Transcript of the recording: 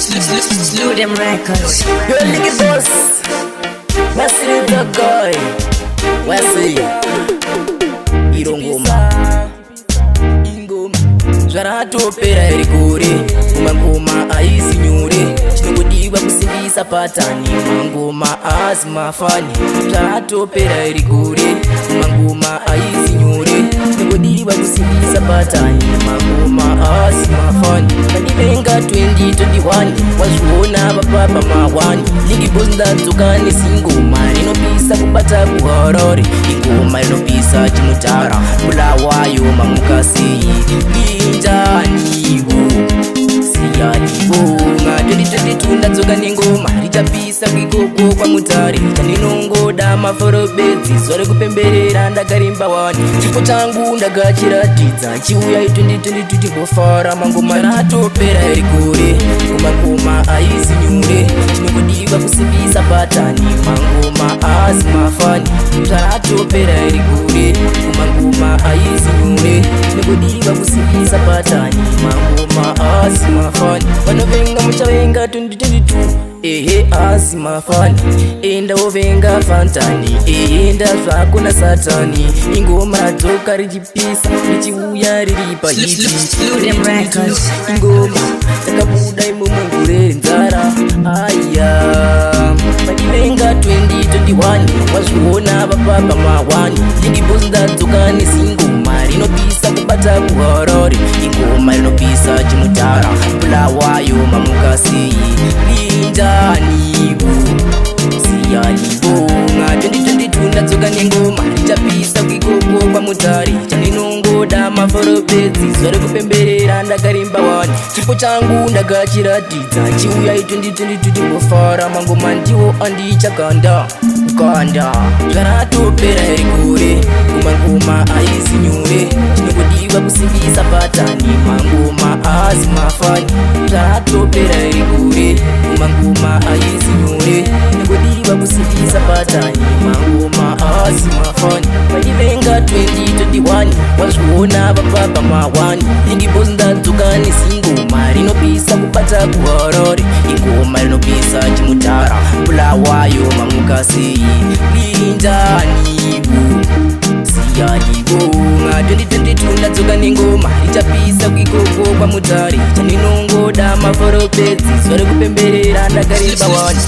Slew them records. You're Licky Boss. Wesley the guy. Wesley Irongoma Ingoma Zvaratopera iri kure Mangoma aisi nyore Chinongodiwa kusimbisa patani Mangoma asi mafani Zvaratopera iri kure Mangoma aisi nyore Chinongodiwa kusimbisa patani Mangoma asi mafani Kanivenga 2021 Wazviona vapapa mawani Licky Boss ndadzoka nesingoma rinopisa kubata kuhorori ingoma rinopisa chimutara bulawayo mamukasi linjaniwo siyaniwo nga 2022 ndadzoka nengoma richapisa kwikoko kwa mutari chaninongoda maforobedzi zore kupemberera ndakarimba wani chipo changu ndagachiratidza chiuya 2022 timbofara mangoma ratopera iri kure kumangoma aisi nyure chinongodiwa kusimbisa patani mangoma asi mafani zvaratopera iri kure kumangoma aisi nyure chinongodiwa kusimbisa patani mangoma asi mafani vanovenga muchavenga 2022 ehe asi mafani enda wovenga fantani enda zvako na satani ingoma radzoka richipisa richiuya riri pahiti ingoma takabuda imomungure nzara aya vadivenga 2021 wazviona vapapa mawani Licky Boss ndadzoka nesingoma rinopisa kubata kuhorori ingoma rinopisa chimutara bulawayo mamukasi linjaniwo siyaniwo nga 2022 ndadzoka nengoma richapisa kwikoko kwa mutari chaninongoda maforobedzi zore kupemberera ndakarimba wani chipo changu ndagachiratidza chiuya 2022 timbofara mangoma ndiwo andichakanda kanda zvaratopera iri kure kumangoma aisi nyure chinongodiwa kusimbisa patani mangoma asi mafani zvaratopera iri kure kumangoma aisi nyure chinongodiwa kusimbisa patani mangoma asi mafani vadivenga 2021 wazviona vapapa mawani Licky Boss ndadzoka nesingoma rinopisa kubata kuhorori ingoma rinopisa chimutara bulawayo mamukasi linjaniwo siyaniwo nga 2022 ndadzoka nengoma richapisa kwikoko kwa mutari chaninongoda maforobedzi zore kupemberera ndakarimba wani